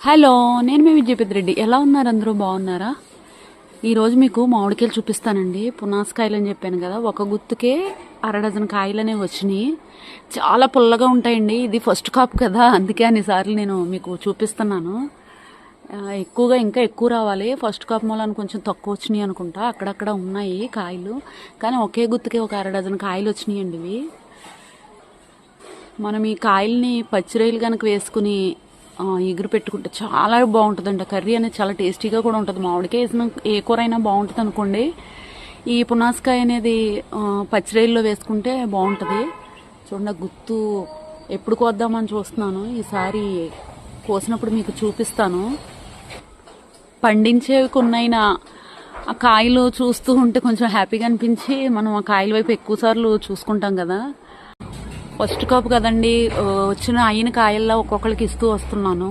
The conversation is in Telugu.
హలో, నేను మీ విజయపెద్దిరెడ్డి. ఎలా ఉన్నారు? అందరూ బాగున్నారా? ఈరోజు మీకు మామిడికాయలు చూపిస్తానండి. పునాసకాయలు అని చెప్పాను కదా, ఒక గుత్తుకే అరడజన్ కాయలు అనేవి వచ్చినాయి. చాలా పుల్లగా ఉంటాయండి. ఇది ఫస్ట్ కాపు కదా, అందుకే అన్నిసార్లు నేను మీకు చూపిస్తున్నాను. ఎక్కువగా ఇంకా ఎక్కువ రావాలి. ఫస్ట్ కాపు మూలాన్ని కొంచెం తక్కువ వచ్చినాయి అనుకుంటా. అక్కడక్కడ ఉన్నాయి కాయలు, కానీ ఒకే గుత్తుకే ఒక అరడజన్ కాయలు వచ్చినాయండి ఇవి. మనం ఈ కాయల్ని పచ్చిరొయ్యలు కనుక వేసుకుని ఎగురు పెట్టుకుంటే చాలా బాగుంటుందండి. కర్రీ అనేది చాలా టేస్టీగా కూడా ఉంటుంది. మామిడికాయ వేసిన ఏ కూర అయినా బాగుంటుంది అనుకోండి. ఈ పునాసకాయ అనేది పచ్చిరొయ్యల్లో వేసుకుంటే బాగుంటుంది. చూడండి, గుత్తు ఎప్పుడు కోద్దామని చూస్తున్నాను. ఈసారి కోసినప్పుడు మీకు చూపిస్తాను. పండించేవి కొన్నైనా ఆ కాయలు చూస్తూ ఉంటే కొంచెం హ్యాపీగా అనిపించి మనం ఆ కాయల వైపు ఎక్కువ సార్లు చూసుకుంటాం కదా. ఫస్ట్ కాపు కదండి, వచ్చిన అయిన కాయల్లో ఒక్కొక్కరికి ఇస్తూ వస్తున్నాను.